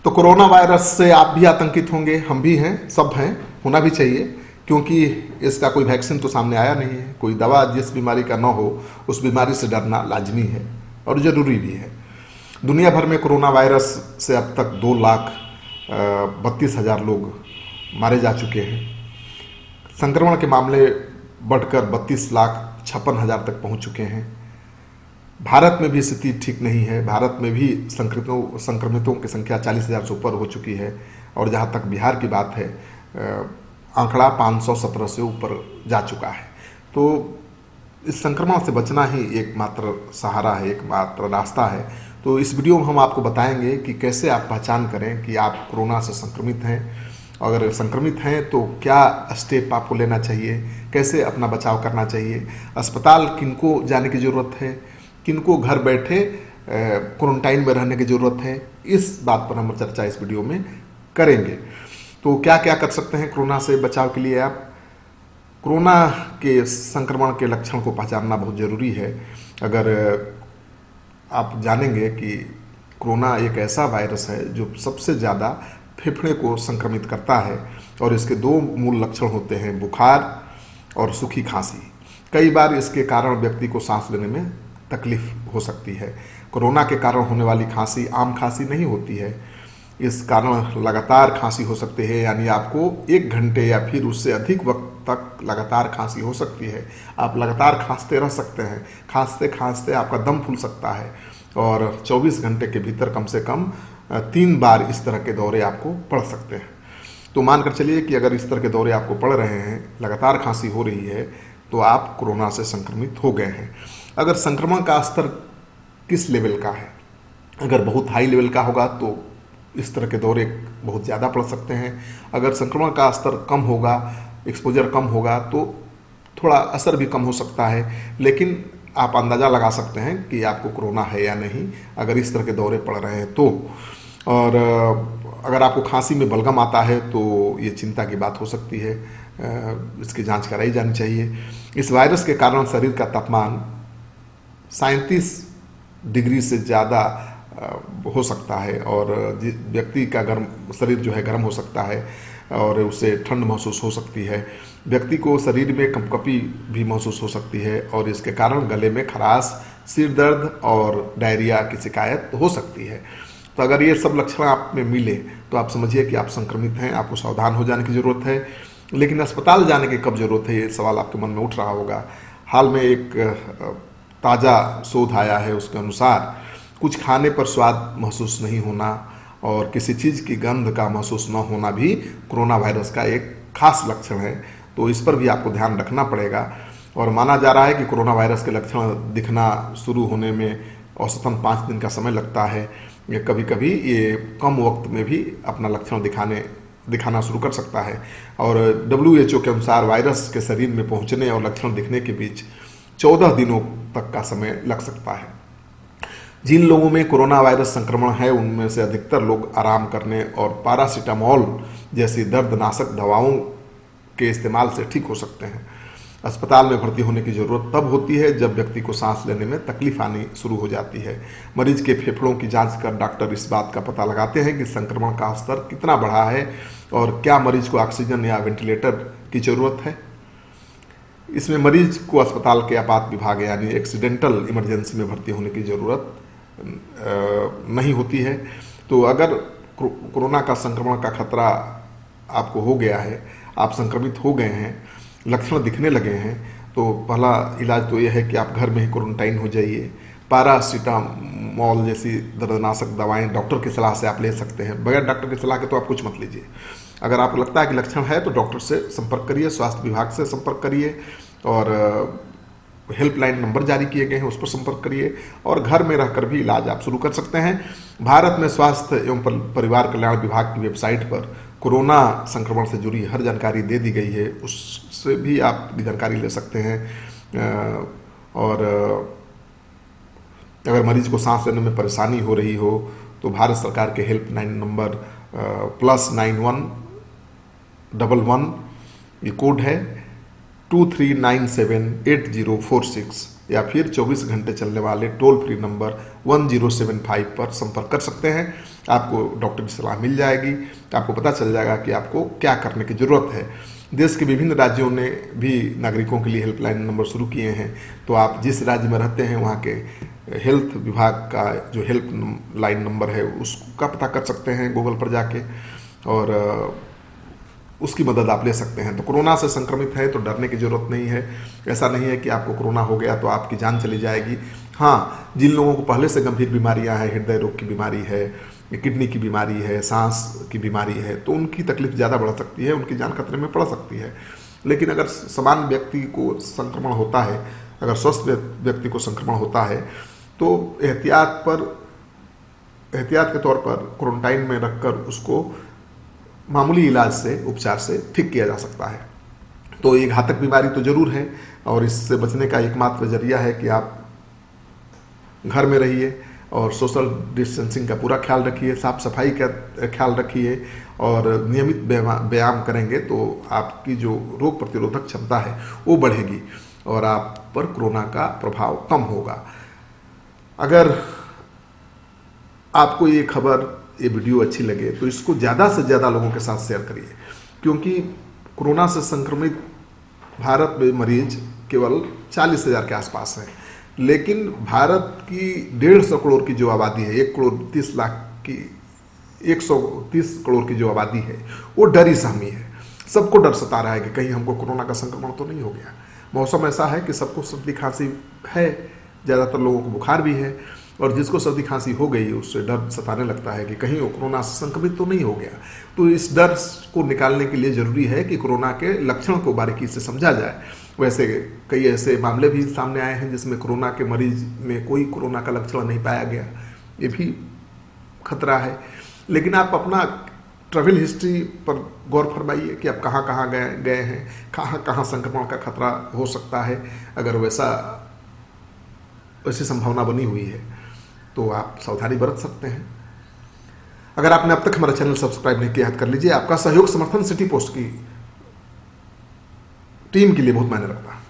तो corona virus से आप भी आतंकित होंगे, हम भी हैं, सब हैं, होना भी चाहिए, क्योंकि इसका कोई वैक्सीन तो सामने आया नहीं है। कोई दवा जिस बीमारी का न हो उस बीमारी से डरना लाजमी है और ज़रूरी भी है। दुनिया भर में कोरोना वायरस से अब तक 2,32,000 लोग मारे जा चुके हैं। संक्रमण के मामले बढ़कर 32,56,000 तक पहुंच चुके हैं। भारत में भी स्थिति ठीक नहीं है। भारत में भी संक्रमितों की संख्या 40,000 से ऊपर हो चुकी है और जहां तक बिहार की बात है आंकड़ा 517 से ऊपर जा चुका है। तो इस संक्रमण से बचना ही एकमात्र सहारा है, एकमात्र रास्ता है। तो इस वीडियो में हम आपको बताएंगे कि कैसे आप पहचान करें कि आप कोरोना से संक्रमित हैं। अगर संक्रमित हैं तो क्या स्टेप आपको लेना चाहिए, कैसे अपना बचाव करना चाहिए, अस्पताल किनको जाने की ज़रूरत है, किनको घर बैठे क्वारंटाइन में रहने की ज़रूरत है, इस बात पर हम चर्चा इस वीडियो में करेंगे। तो क्या क्या कर सकते हैं कोरोना से बचाव के लिए आप। कोरोना के संक्रमण के लक्षण को पहचानना बहुत ज़रूरी है। अगर आप जानेंगे कि कोरोना एक ऐसा वायरस है जो सबसे ज़्यादा फेफड़े को संक्रमित करता है और इसके दो मूल लक्षण होते हैं, बुखार और सूखी खांसी। कई बार इसके कारण व्यक्ति को सांस लेने में तकलीफ हो सकती है। कोरोना के कारण होने वाली खांसी आम खांसी नहीं होती है। इस कारण लगातार खांसी हो सकती है, यानी आपको 1 घंटे या फिर उससे अधिक वक्त तक लगातार खांसी हो सकती है। आप लगातार खांसते रह सकते हैं, खांसते खांसते आपका दम फूल सकता है और 24 घंटे के भीतर कम से कम 3 बार इस तरह के दौरे आपको पड़ सकते हैं। तो मानकर चलिए कि अगर इस तरह के दौरे आपको पड़ रहे हैं, लगातार खांसी हो रही है, तो आप कोरोना से संक्रमित हो गए हैं। अगर संक्रमण का स्तर किस लेवल का है, अगर बहुत हाई लेवल का होगा तो इस तरह के दौरे बहुत ज़्यादा पड़ सकते हैं। अगर संक्रमण का स्तर कम होगा, एक्सपोजर कम होगा, तो थोड़ा असर भी कम हो सकता है, लेकिन आप अंदाज़ा लगा सकते हैं कि आपको कोरोना है या नहीं अगर इस तरह के दौरे पड़ रहे हैं तो। और अगर आपको खांसी में बलगम आता है तो ये चिंता की बात हो सकती है, इसकी जांच कराई जानी चाहिए। इस वायरस के कारण शरीर का तापमान 37 डिग्री से ज़्यादा हो सकता है और व्यक्ति का गर्म शरीर जो है गर्म हो सकता है और उसे ठंड महसूस हो सकती है। व्यक्ति को शरीर में कंपकपी भी महसूस हो सकती है और इसके कारण गले में खराश, सिर दर्द और डायरिया की शिकायत हो सकती है। तो अगर ये सब लक्षण आप में मिले तो आप समझिए कि आप संक्रमित हैं, आपको सावधान हो जाने की ज़रूरत है। लेकिन अस्पताल जाने की कब ज़रूरत है, ये सवाल आपके मन में उठ रहा होगा। हाल में एक ताज़ा शोध आया है, उसके अनुसार कुछ खाने पर स्वाद महसूस नहीं होना और किसी चीज़ की गंध का महसूस न होना भी कोरोना वायरस का एक खास लक्षण है। तो इस पर भी आपको ध्यान रखना पड़ेगा। और माना जा रहा है कि कोरोना वायरस के लक्षण दिखना शुरू होने में औसतन 5 दिन का समय लगता है। कभी कभी ये कम वक्त में भी अपना लक्षण दिखाना शुरू कर सकता है। और WHO के अनुसार वायरस के शरीर में पहुंचने और लक्षण दिखने के बीच 14 दिनों तक का समय लग सकता है। जिन लोगों में कोरोना वायरस संक्रमण है उनमें से अधिकतर लोग आराम करने और पैरासीटामोल जैसी दर्दनाशक दवाओं के इस्तेमाल से ठीक हो सकते हैं। अस्पताल में भर्ती होने की ज़रूरत तब होती है जब व्यक्ति को सांस लेने में तकलीफ आनी शुरू हो जाती है। मरीज के फेफड़ों की जांच कर डॉक्टर इस बात का पता लगाते हैं कि संक्रमण का स्तर कितना बढ़ा है और क्या मरीज को ऑक्सीजन या वेंटिलेटर की ज़रूरत है। इसमें मरीज को अस्पताल के आपात विभाग यानी एक्सीडेंटल इमरजेंसी में भर्ती होने की ज़रूरत नहीं होती है। तो अगर कोरोना का संक्रमण का खतरा आपको हो गया है, आप संक्रमित हो गए हैं, लक्षण दिखने लगे हैं, तो पहला इलाज तो यह है कि आप घर में ही क्वारंटाइन हो जाइए। पैरासीटामोल जैसी दर्दनाशक दवाएं डॉक्टर की सलाह से आप ले सकते हैं। बगैर डॉक्टर की सलाह के तो आप कुछ मत लीजिए। अगर आपको लगता है कि लक्षण है तो डॉक्टर से संपर्क करिए, स्वास्थ्य विभाग से संपर्क करिए और हेल्पलाइन नंबर जारी किए गए हैं उस पर संपर्क करिए और घर में रहकर भी इलाज आप शुरू कर सकते हैं। भारत में स्वास्थ्य एवं परिवार कल्याण विभाग की वेबसाइट पर कोरोना संक्रमण से जुड़ी हर जानकारी दे दी गई है, उससे भी आप जानकारी ले सकते हैं। और अगर मरीज को सांस लेने में परेशानी हो रही हो तो भारत सरकार के हेल्पलाइन नंबर +91 11 ये कोड है 23978046 या फिर 24 घंटे चलने वाले टोल फ्री नंबर 1075 पर संपर्क कर सकते हैं। आपको डॉक्टर की सलाह मिल जाएगी, आपको पता चल जाएगा कि आपको क्या करने की ज़रूरत है। देश के विभिन्न राज्यों ने भी नागरिकों के लिए हेल्पलाइन नंबर शुरू किए हैं, तो आप जिस राज्य में रहते हैं वहाँ के हेल्थ विभाग का जो हेल्प लाइन नंबर है उसका पता कर सकते हैं गूगल पर जाके, और उसकी मदद आप ले सकते हैं। तो कोरोना से संक्रमित है तो डरने की ज़रूरत नहीं है। ऐसा नहीं है कि आपको कोरोना हो गया तो आपकी जान चली जाएगी। हाँ, जिन लोगों को पहले से गंभीर बीमारियां हैं, हृदय रोग की बीमारी है, किडनी की बीमारी है, सांस की बीमारी है, तो उनकी तकलीफ ज़्यादा बढ़ सकती है, उनकी जान खतरे में पड़ सकती है। लेकिन अगर सामान्य व्यक्ति को संक्रमण होता है, अगर स्वस्थ व्यक्ति को संक्रमण होता है तो एहतियात के तौर पर क्वारंटाइन में रखकर उसको मामूली इलाज से, उपचार से ठीक किया जा सकता है। तो ये घातक बीमारी तो जरूर है और इससे बचने का एकमात्र जरिया है कि आप घर में रहिए और सोशल डिस्टेंसिंग का पूरा ख्याल रखिए, साफ सफाई का ख्याल रखिए और नियमित व्यायाम करेंगे तो आपकी जो रोग प्रतिरोधक क्षमता है वो बढ़ेगी और आप पर कोरोना का प्रभाव कम होगा। अगर आपको ये खबर, ये वीडियो अच्छी लगे तो इसको ज़्यादा से ज़्यादा लोगों के साथ शेयर करिए, क्योंकि कोरोना से संक्रमित भारत में मरीज केवल 40,000 के आसपास हैं, लेकिन भारत की 150 करोड़ की जो आबादी है, 1,30,00,000 की 130 करोड़ की जो आबादी है वो डरी सहमी है। सबको डर सता रहा है कि कहीं हमको कोरोना का संक्रमण तो नहीं हो गया। मौसम ऐसा है कि सबको सर्दी खांसी है, ज़्यादातर लोगों को बुखार भी है, और जिसको सर्दी खांसी हो गई उससे डर सताने लगता है कि कहीं वो कोरोना से संक्रमित तो नहीं हो गया। तो इस डर को निकालने के लिए ज़रूरी है कि कोरोना के लक्षण को बारीकी से समझा जाए। वैसे कई ऐसे मामले भी सामने आए हैं जिसमें कोरोना के मरीज में कोई कोरोना का लक्षण नहीं पाया गया, ये भी खतरा है। लेकिन आप अपना ट्रैवल हिस्ट्री पर गौर फरमाइए कि आप कहाँ कहाँ गए हैं, कहाँ कहाँ संक्रमण का खतरा हो सकता है। अगर वैसी संभावना बनी हुई है तो आप सावधानी बरत सकते हैं। अगर आपने अब तक हमारा चैनल सब्सक्राइब नहीं किया है कर लीजिए। आपका सहयोग समर्थन सिटी पोस्ट की टीम के लिए बहुत मायने रखता है।